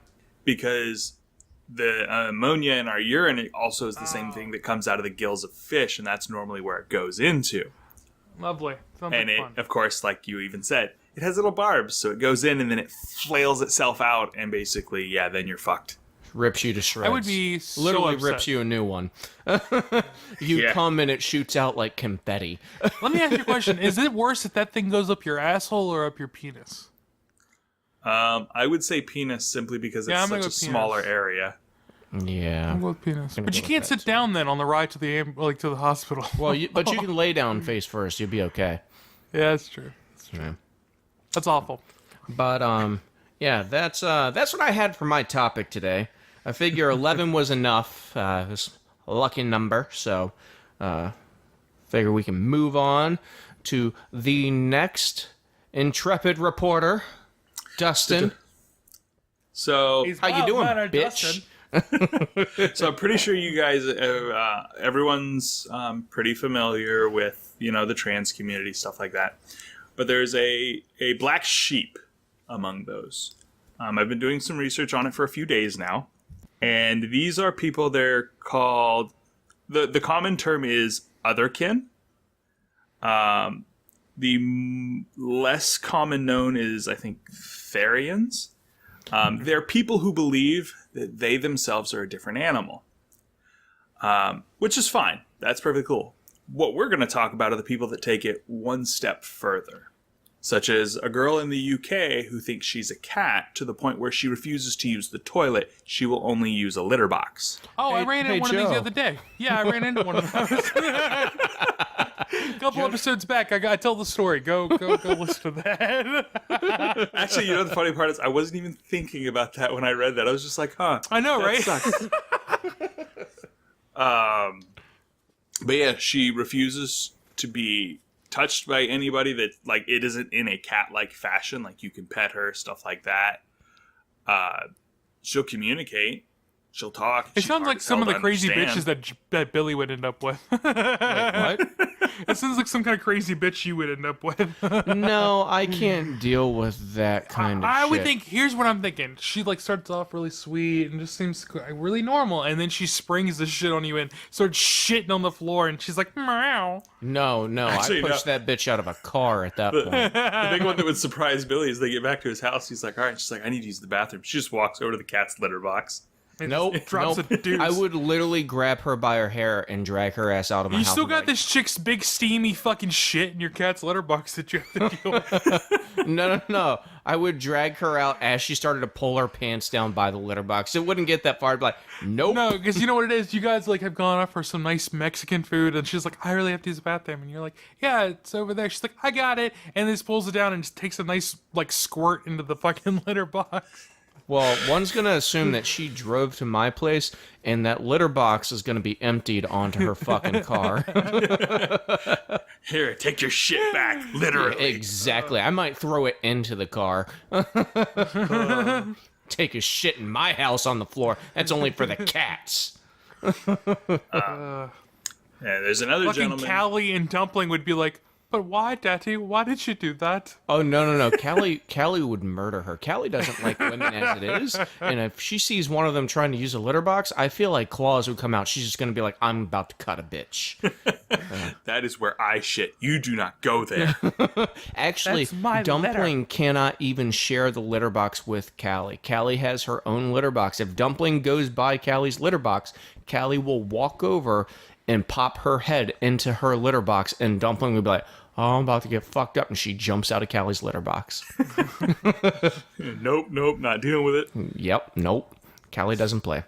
Because the ammonia in our urine also is the same thing that comes out of the gills of fish, and that's normally where it goes into. Lovely. Sounds And like it, fun. of course, like you even said, it has little barbs, so it goes in and then it flails itself out, and basically, yeah, then you're fucked. Rips you to shreds. I would be so literally upset. rips you a new one. You Yeah. come and it shoots out like confetti. Let me ask you a question. Is it worse if that thing goes up your asshole or up your penis? I would say penis simply because Yeah, I'm it's gonna such a go penis. smaller area. Yeah. I'll go with penis. But you go can't with sit that, down then on the ride to the to the hospital. Well, but you can lay down face first. You'll be okay. Yeah, that's true. Yeah. That's awful. But yeah, that's what I had for my topic today. I figure 11 was enough. It was a lucky number, so figure we can move on to the next intrepid reporter, Dustin. So, How you doing, bitch? so I'm pretty sure you guys, everyone's pretty familiar with, the trans community, stuff like that. But there's a black sheep among those. I've been doing some research on it for a few days now. And these are people, they're called, the common term is Otherkin. Less common known is, I think, Therians. They're people who believe that they themselves are a different animal. Which is fine. That's perfectly cool. What we're going to talk about are the people that take it one step further. Such as a girl in the UK who thinks she's a cat to the point where she refuses to use the toilet. She will only use a litter box. Oh, I Hey- ran hey, into one of these Joe. the other day. Yeah, I ran into one of those. A couple episodes back, I tell the story. Go listen to that. Actually, the funny part is I wasn't even thinking about that when I read that. I was just like, huh. I know, right? Sucks. But yeah, she refuses to be touched by anybody that, like, it isn't in a cat-like fashion. Like, you can pet her, stuff like that. She'll communicate. She'll talk. It She's sounds hard like as some hell of to the crazy understand. bitches that Billy would end up with. What? It sounds like some kind of crazy bitch you would end up with. No, I can't deal with that kind of I shit. would think, here's what I'm thinking. She starts off really sweet and just seems really normal, and then she springs this shit on you and starts shitting on the floor, and she's like, meow. No, Actually, I pushed no. that bitch out of a car at that point. The big one that would surprise Billy is they get back to his house. He's like, all right. She's like, I need to use the bathroom. She just walks over to the cat's litter box. And Nope, drops nope. a deuce. I would literally grab her by her hair and drag her ass out of my You house. still and got like, this chick's big steamy fucking shit in your cat's litter box that you have to deal with. No. I would drag her out as she started to pull her pants down by the litter box. It wouldn't get that far. I'd be like, nope. No, because you know what it is? You guys have gone off for some nice Mexican food, and she's like, I really have to use the bathroom. And you're like, yeah, it's over there. She's like, I got it. And then just pulls it down and just takes a nice squirt into the fucking litter box. Well, one's going to assume that she drove to my place and that litter box is going to be emptied onto her fucking car. Here, take your shit back. Literally. Exactly. I might throw it into the car. Take a shit in my house on the floor. That's only for the cats. Yeah, there's another Fucking gentleman. Callie and Dumpling would be like, but why, Daddy? Why did you do that? Oh, no. Callie would murder her. Callie doesn't like women as it is. And if she sees one of them trying to use a litter box, I feel like claws would come out. She's just going to be like, I'm about to cut a bitch. That is where I shit. You do not go there. Actually, That's my Dumpling cannot even share the litter box with Callie. Callie has her own litter box. If Dumpling goes by Callie's litter box, Callie will walk over and pop her head into her litter box, and Dumpling will be like, oh, I'm about to get fucked up, and she jumps out of Callie's litter box. Nope, not dealing with it. Yep, nope. Callie doesn't play.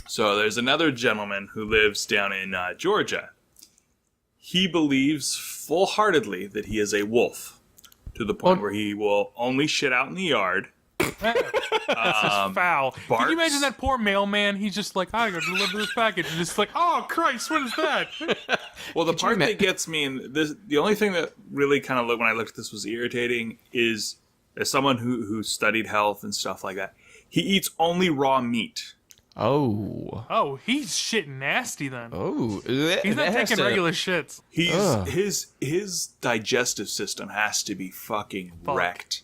So there's another gentleman who lives down in Georgia. He believes full-heartedly that he is a wolf, to the point where he will only shit out in the yard. That's just foul. Can Barks. you imagine that poor mailman? He's just like, I gotta deliver this package. And just like, oh, Christ, what is that? Well, the part that gets me, and the only thing that really kind of when I looked at this was irritating, is as someone who studied health and stuff like that, he eats only raw meat. Oh. Oh, he's shit nasty then. Oh. He's not taking regular shits. His digestive system has to be fucking wrecked.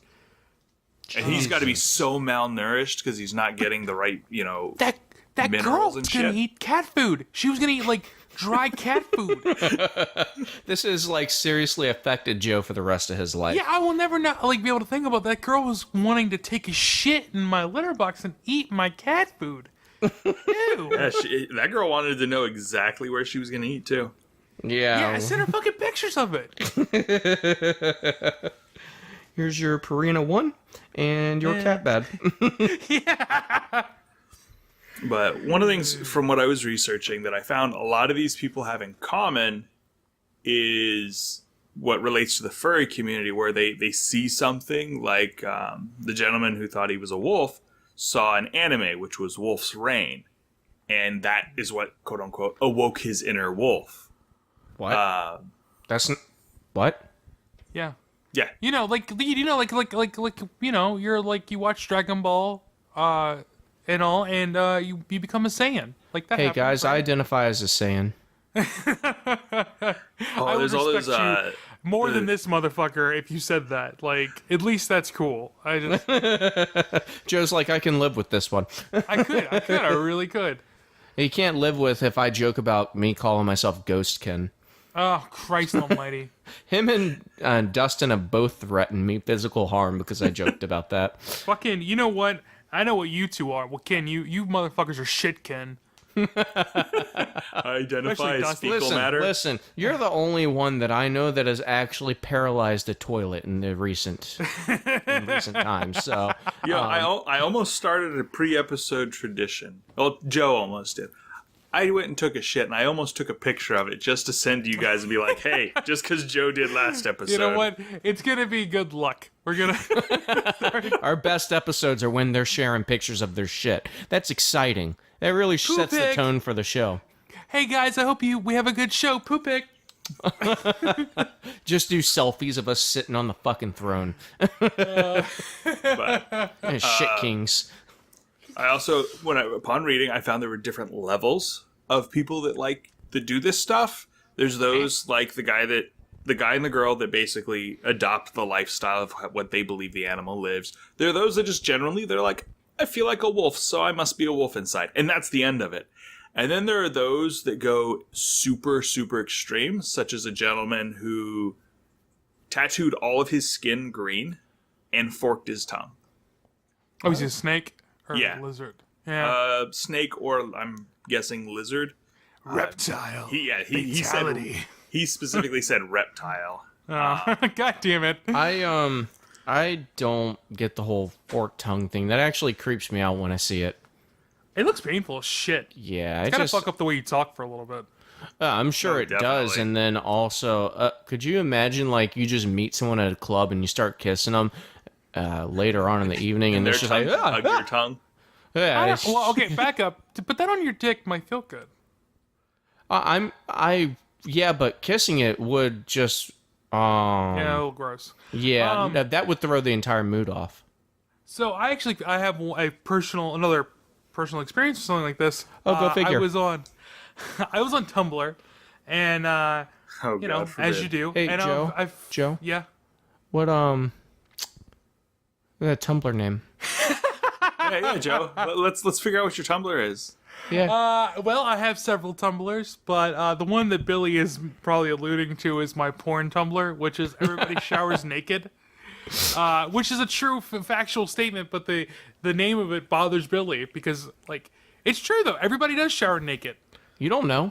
And he's got to be so malnourished because he's not getting the right, That minerals girl's and gonna shit. eat cat food. She was gonna eat like dry cat food. This is like seriously affected Joe for the rest of his life. Yeah, I will never not like be able to think about that. Girl was wanting to take a shit in my litter box and eat my cat food. Ew. Yeah, that girl wanted to know exactly where she was going to eat, too. Yeah, I Yeah. sent her fucking pictures of it. Here's your Purina 1 and your cat bed. But one of the things from what I was researching that I found a lot of these people have in common is what relates to the furry community, where they see something like the gentleman who thought he was a wolf saw an anime, which was Wolf's Rain. And that is what, quote unquote, awoke his inner wolf. What? That's what? Yeah. Yeah. You're like, you watch Dragon Ball, and all, and you become a Saiyan. Like that. Hey happens, guys, I right? identify as a Saiyan. Oh, there's all those... more than this motherfucker if you said that. Like, at least that's cool. I Joe's like, I can live with this one. I really could. You can't live with if I joke about me calling myself Ghostkin. Oh, Christ almighty. Him and Dustin have both threatened me physical harm because I joked about that. Fucking, you know what? I know what you two are. Well, Ken, you motherfuckers are shit, Ken. identify as Dustin. fecal matter. Listen, you're the only one that I know that has actually paralyzed a toilet in the recent times. So, Yeah, I almost started a pre-episode tradition. Well, Joe almost did. I went and took a shit, and I almost took a picture of it just to send to you guys and be like, hey, just because Joe did last episode. You know what? It's gonna be good luck. We're gonna... our best episodes are when they're sharing pictures of their shit. That's exciting. That really sets the Poop-ick. tone for the show. Hey guys, I hope we have a good show. Poop-ick. Just do selfies of us sitting on the fucking throne. But Shit kings. I also, upon reading, I found there were different levels of people that do this stuff. There's those like the guy and the girl that basically adopt the lifestyle of what they believe the animal lives. There are those that just generally, they're like, I feel like a wolf, so I must be a wolf inside. And that's the end of it. And then there are those that go super, super extreme, such as a gentleman who tattooed all of his skin green and forked his tongue. Oh, he's a snake? Or Yeah. a lizard? Yeah. Snake, or I'm guessing lizard. Reptile. He said, he specifically said reptile. God damn it. I don't get the whole forked tongue thing. That actually creeps me out when I see it. It looks painful as shit. Yeah, It's kind of fuck up the way you talk for a little bit. I'm sure Oh, it does. definitely. And then also, could you imagine like you just meet someone at a club and you start kissing them later on in the evening, and Their they're just tongue, like, hug your tongue. yeah, Well, okay, back up. To put that on your dick might feel good. yeah, but kissing it would just, Yeah, a little gross. yeah, that would throw the entire mood off. So I have a another personal experience with something like this. Oh, go figure. I was on Tumblr, and Oh, you know, God forbid. as you do. Hey, and Joe. Joe, Yeah. what that Tumblr name? Yeah, Joe. Let's figure out what your Tumblr is. Yeah, Well, I have several Tumblrs, but the one that Billy is probably alluding to is my porn Tumblr, which is everybody showers naked. Which is a true factual statement, but the name of it bothers Billy because, like, it's true though. Everybody does shower naked. you don't know.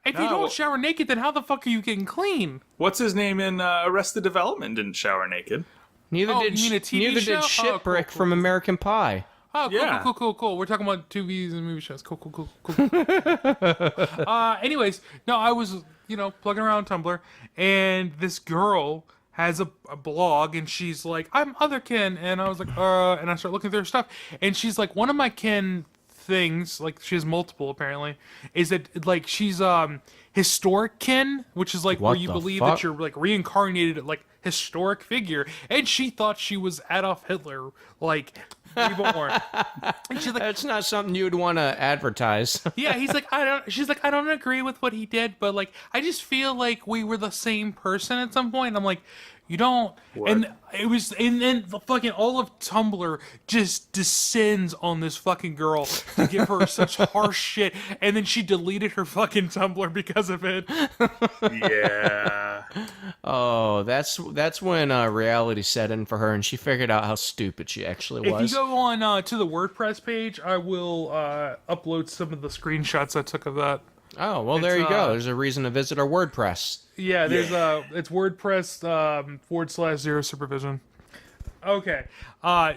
If you No. don't shower naked, then how the fuck are you getting clean? What's his name in Arrested Development didn't shower naked. Neither Oh, did you mean a TV neither show? did Oh, Shitbrick cool. from American Pie. Oh, cool, Yeah. cool. We're talking about TVs and movie shows. Cool. Anyways, no, I was, plugging around Tumblr, and this girl has a blog, and she's like, I'm Otherkin, and I was like, and I start looking through her stuff, and she's like, one of my kin things, like she has multiple apparently, is that like she's historic kin, which is like What where you the believe fuck? that you're like reincarnated like historic figure, and she thought she was Adolf Hitler, like reborn. And she's like, That's not something you'd want to advertise. yeah, he's like, she's like, I don't agree with what he did, but like, I just feel like we were the same person at some point. And I'm like, you don't. What? And it was, and then the fucking all of Tumblr just descends on this fucking girl to give her such harsh shit. And then she deleted her fucking Tumblr because of it. Yeah. Oh, that's when reality set in for her, and she figured out how stupid she actually If was. you go on to the WordPress page, I will upload some of the screenshots I took of that. Oh, well, there you go. uh, There's a reason to visit our WordPress. Yeah, there's it's WordPress /0 supervision. Okay,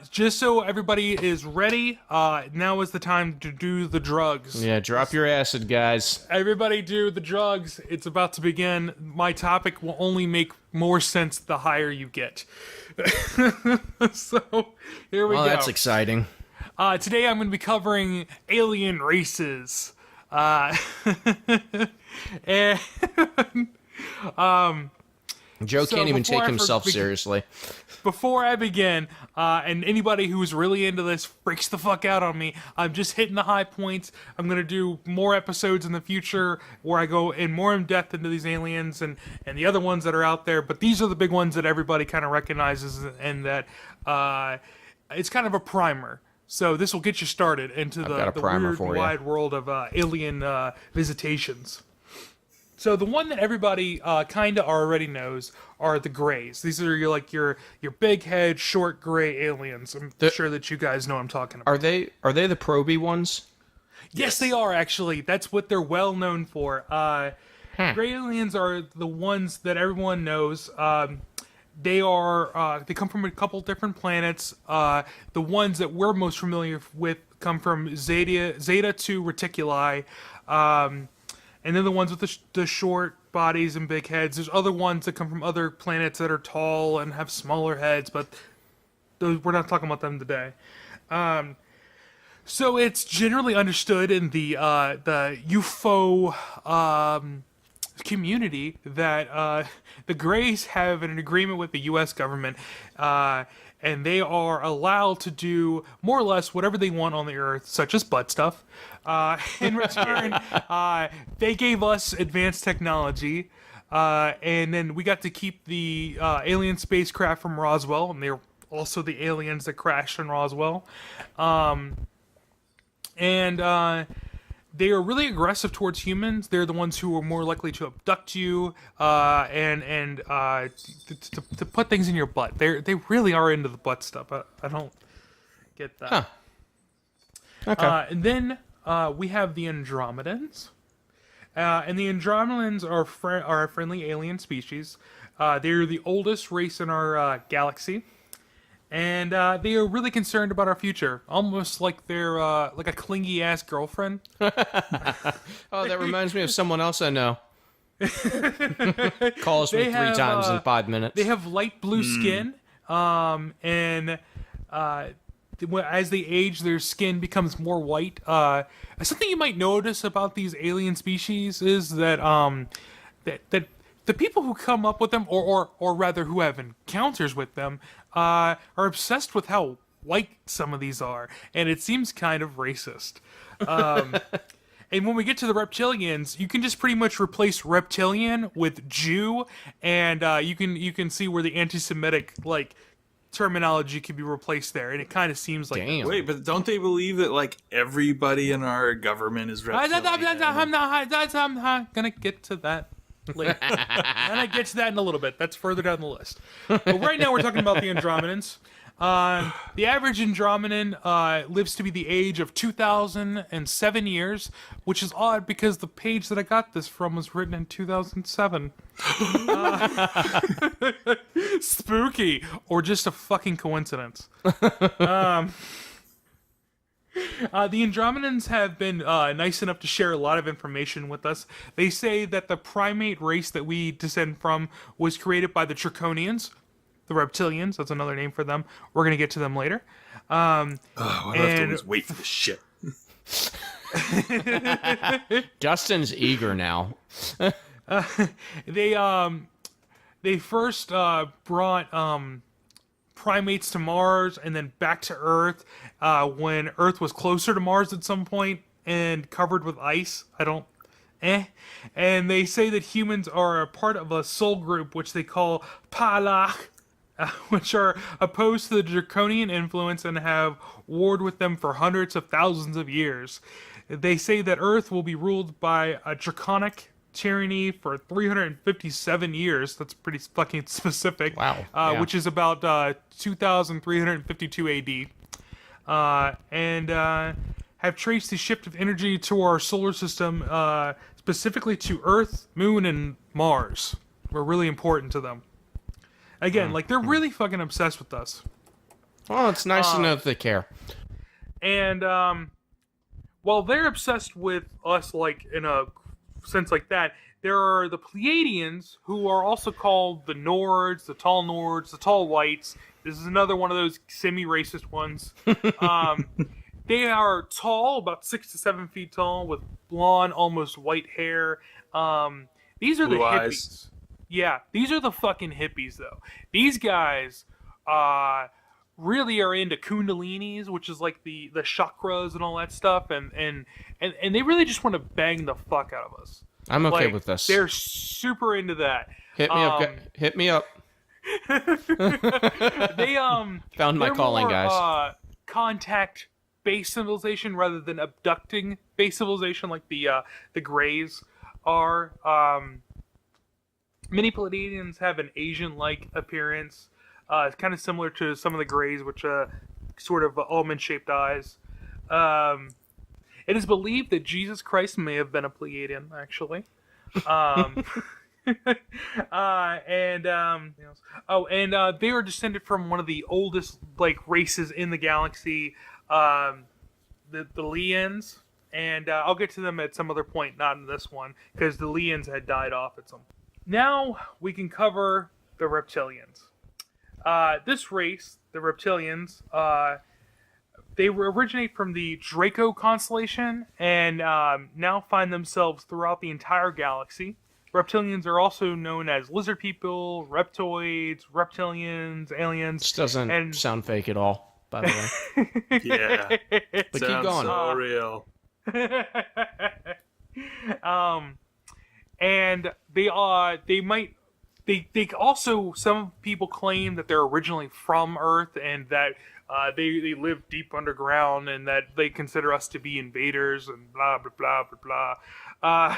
just so everybody is ready, now is the time to do the drugs. Yeah, drop your acid, guys. Everybody do the drugs. It's about to begin. My topic will only make more sense the higher you get. So, here we Well, go. that's exciting. Today I'm going to be covering alien races. And Joe so can't even before take I himself begin- seriously. before I begin, and anybody who's really into this freaks the fuck out on me, I'm just hitting the high points. I'm going to do more episodes in the future where I go in more in depth into these aliens and the other ones that are out there, but these are the big ones that everybody kind of recognizes, and that it's kind of a primer. So this will get you started into got a the primer weird, for ya. wide world of alien visitations. So the one that everybody kind of already knows are the Greys. These are your big head, short gray aliens. I'm sure that you guys know what I'm talking about. Are they the proby ones? Yes, they are actually. That's what they're well known for. Gray aliens are the ones that everyone knows. They come from a couple different planets. The ones that we're most familiar with come from Zeta 2 Reticuli. And then the ones with the short bodies and big heads. There's other ones that come from other planets that are tall and have smaller heads, but we're not talking about them today. So it's generally understood in the UFO community that the Greys have an agreement with the U.S. government, and they are allowed to do more or less whatever they want on the Earth, such as butt stuff. In return, they gave us advanced technology, and then we got to keep the alien spacecraft from Roswell, and they're also the aliens that crashed in Roswell. And they are really aggressive towards humans. They're the ones who are more likely to abduct you and to put things in your butt. They really are into the butt stuff. I don't get that. Huh. Okay. And then we have the Andromedans. And the Andromedans are a friendly alien species. They're the oldest race in our galaxy. And they are really concerned about our future, almost like they're like a clingy-ass girlfriend. Oh, that reminds me of someone else I know. Calls me They 3 have, times in 5 minutes. They have light blue skin, and as they age, their skin becomes more white. Something you might notice about these alien species is that that the people who come up with them, or rather who have encounters with them, are obsessed with how white some of these are, and it seems kind of racist. And when we get to the reptilians, you can just pretty much replace reptilian with Jew, and you can see where the anti-Semitic terminology could be replaced there, and it kind of seems like Damn. Wait, but don't they believe that like everybody in our government is reptilian? I'm not gonna get to that later. And I get to that in a little bit. That's further down the list. But right now we're talking about the Andromedans. The average Andromedan lives to be the age of 2,007 years, which is odd because the page that I got this from was written in 2007. Spooky, or just a fucking coincidence. The Andromedans have been nice enough to share a lot of information with us. They say that the primate race that we descend from was created by the Draconians, the reptilians. That's another name for them. We're going to get to them later. Oh, I have to always wait for this shit. Dustin's eager now. They first brought primates to Mars and then back to Earth when Earth was closer to Mars at some point and covered with ice. And they say that humans are a part of a soul group which they call Palach, which are opposed to the draconian influence and have warred with them for hundreds of thousands of years. They say that Earth will be ruled by a draconic tyranny for 357 years. That's pretty fucking specific. Wow. Yeah. Which is about 2352 AD. And have traced the shift of energy to our solar system, specifically to Earth, Moon, and Mars. We're really important to them. Again, like, they're really fucking obsessed with us. Well, it's nice to know that they care. And while they're obsessed with us, like, in a sense like that, there are the Pleiadians, who are also called the Nords, the tall whites. This is another one of those semi-racist ones. They are tall, about 6 to 7 feet tall, with blonde, almost white hair. These are Blue the hippies. eyes. Yeah, these are the fucking hippies, though. These guys really are into kundalinis, which is like the chakras and all that stuff, and they really just want to bang the fuck out of us. I'm okay Like, with this. They're super into that. Hit me up. Hit me up. They Found my they're calling, more, guys. Contact-based civilization rather than abducting-based civilization like the Greys are. Many Pleiadians have an Asian-like appearance. It's kind of similar to some of the Greys, which sort of almond-shaped eyes. It is believed that Jesus Christ may have been a Pleiadian, actually. They are descended from one of the oldest races in the galaxy, the Leans. And I'll get to them at some other point, not in this one, because the Leans had died off at some point. Now we can cover the reptilians. This race, the reptilians, they originate from the Draco constellation and now find themselves throughout the entire galaxy. Reptilians are also known as lizard people, reptoids, reptilians, aliens. This doesn't sound fake at all, by the way. Yeah. But keep Sounds going. so real. And they also, some people claim that they're originally from Earth and that they live deep underground and that they consider us to be invaders and blah blah blah blah blah.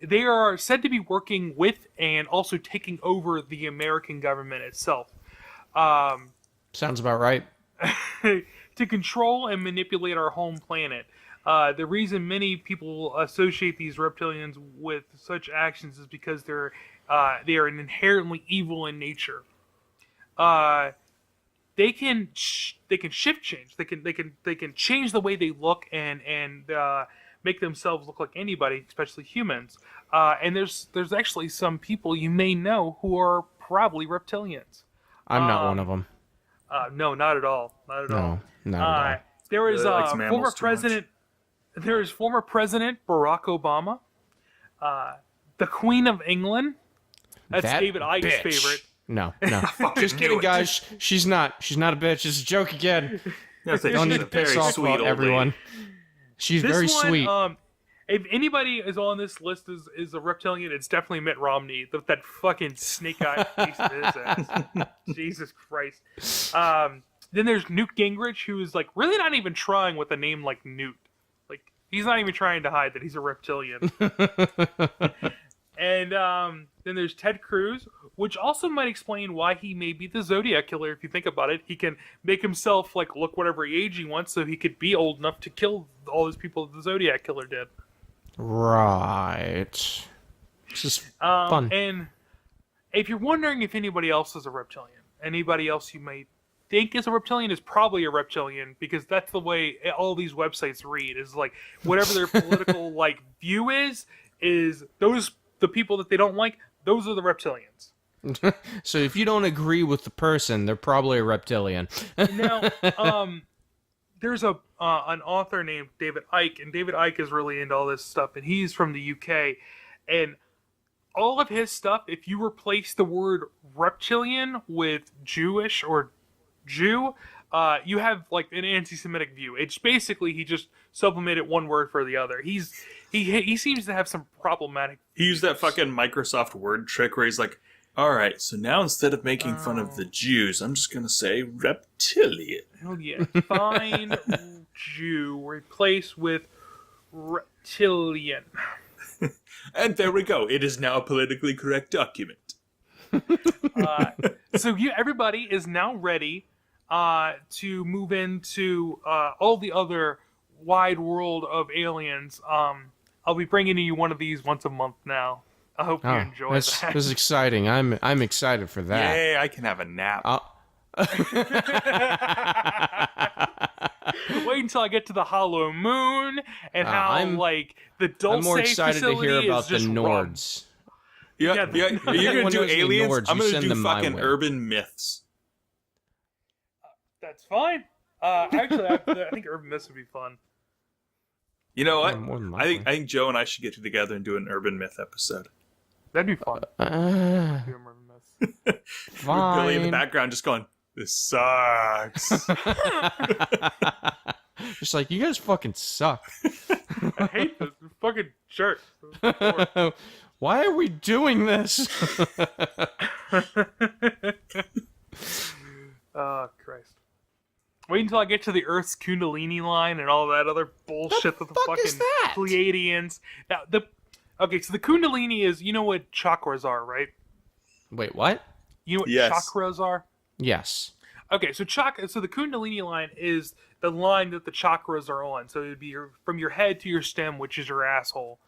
They are said to be working with and also taking over the American government itself. Sounds about right. To control and manipulate our home planet. The reason many people associate these reptilians with such actions is because they are inherently evil in nature. They can shift change. They can change the way they look and make themselves look like anybody, especially humans. And there's actually some people you may know who are probably reptilians. I'm not one of them. No, not at all. Not at all. No, not at all. There is Really likes mammals former too president. There is former President Barack Obama, the Queen of England. That's That David Icke's bitch. favorite. No. Just kidding, guys. She's not a bitch. It's a joke again. Don't need to piss off about everyone. She's very sweet. If anybody is on this list is a reptilian, it's definitely Mitt Romney. That fucking snake-eyed face of his ass. Jesus Christ. Then there's Newt Gingrich, who is really not even trying with a name like Newt. He's not even trying to hide that he's a reptilian. And then there's Ted Cruz, which also might explain why he may be the Zodiac Killer. If you think about it, he can make himself look whatever age he wants, so he could be old enough to kill all those people that the Zodiac Killer did. Right. This is fun. And if you're wondering if anybody else is a reptilian, anybody else you might think is a reptilian is probably a reptilian, because that's the way all these websites read. Is like whatever their political like view is those the people that they don't like. Those are the reptilians. So if you don't agree with the person, they're probably a reptilian. Now, there's an author named David Icke, and David Icke is really into all this stuff, and he's from the UK, and all of his stuff, if you replace the word reptilian with Jewish or Jew, you have like an anti-Semitic view. It's basically he just supplemented one word for the other. He seems to have some problematic. He used that fucking Microsoft Word trick where he's like, all right, so now instead of making fun of the Jews, I'm just going to say reptilian. Hell yeah. Find Jew, replace with reptilian. And there we go. It is now a politically correct document. So everybody is now ready to move into all the other wide world of aliens. I'll be bringing you one of these once a month now. I hope you enjoy that. This is exciting. I'm excited for that. Yay, I can have a nap. Wait until I get to the Hollow Moon and how the Dulce I'm more excited to hear about the Nords. Nords. You're going to do aliens? Nords, I'm you going to send do them my fucking way. urban myths. That's fine. Actually, I think urban myths would be fun. You know what? More than I likely. think Joe and I should get together and do an urban myth episode. That'd be fun. Do urban myths. Fine. Billy in the background just going, this sucks. Just like, you guys fucking suck. I hate this. Fucking jerk. Why are we doing this? Oh, Christ. Wait until I get to the Earth's Kundalini line and all that other bullshit that the fuck fucking is that? Pleiadians. Now, okay, so the Kundalini is, you know what chakras are, right? Wait, what? You know what Yes. chakras are? Yes. Okay, so the Kundalini line is the line that the chakras are on. So it would be from your head to your stem, which is your asshole.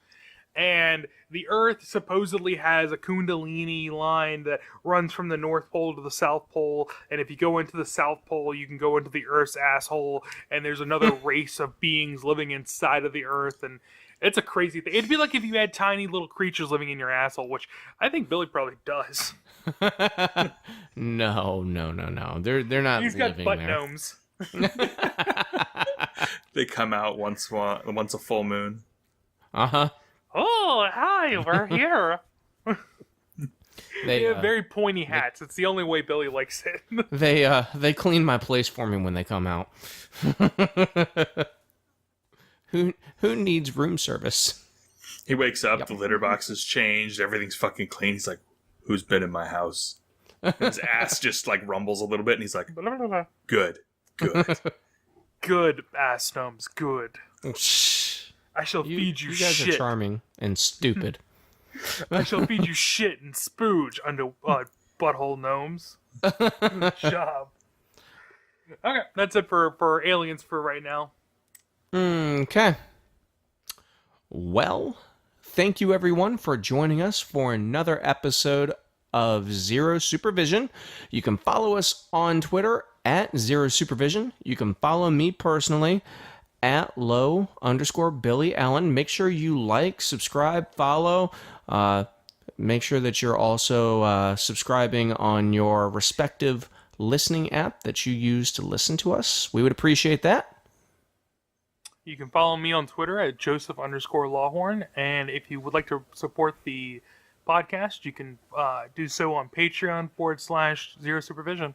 And the Earth supposedly has a Kundalini line that runs from the North Pole to the South Pole. And if you go into the South Pole, you can go into the Earth's asshole. And there's another race of beings living inside of the Earth. And it's a crazy thing. It'd be like if you had tiny little creatures living in your asshole, which I think Billy probably does. No. They're not He's got living butt there. gnomes. They come out once a full moon. Uh-huh. Oh, hi, we're here. They have very pointy hats. It's the only way Billy likes it. they clean my place for me when they come out. Who needs room service? He wakes up, the litter box has changed, everything's fucking clean. He's like, who's been in my house? And his ass just like rumbles a little bit, and he's like, good. Good, ass gnomes, good. Shh. I shall feed you, You guys shit. are charming and stupid. I shall feed you shit and spooge under butthole gnomes. Good job. Okay, that's it for aliens for right now. Okay. Well, thank you everyone for joining us for another episode of Zero Supervision. You can follow us on Twitter at Zero Supervision. You can follow me personally at @low_Billy Allen. Make sure you like, subscribe, follow. Make sure that you're also subscribing on your respective listening app that you use to listen to us. We would appreciate that. You can follow me on Twitter at Joseph_Lawhorn. And if you would like to support the podcast, you can do so on Patreon /Zero Supervision.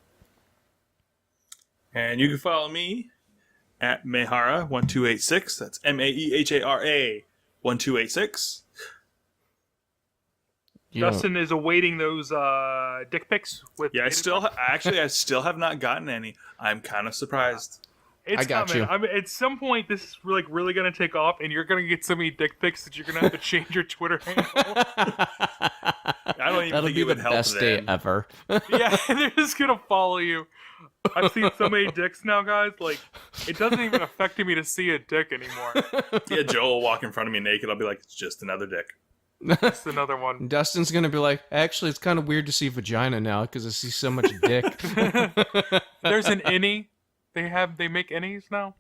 And you can follow me at Mehara1286. That's Maehara 1286. Dustin is awaiting those dick pics with. Yeah, I still have not gotten any. I'm kind of surprised. It's I got coming. you. I mean, at some point, this is really going to take off, and you're going to get so many dick pics that you're going to have to change your Twitter handle. I don't even That'll think be it the would help best day then. ever. Yeah, they're just going to follow you. I've seen so many dicks now, guys. Like, it doesn't even affect me to see a dick anymore. Yeah, Joe will walk in front of me naked. I'll be like, it's just another dick. That's another one. Dustin's gonna be like, actually, it's kind of weird to see vagina now because I see so much dick. There's an innie. They make innies now.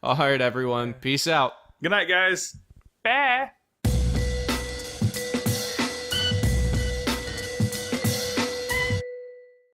All right, everyone. Peace out. Good night, guys. Bah.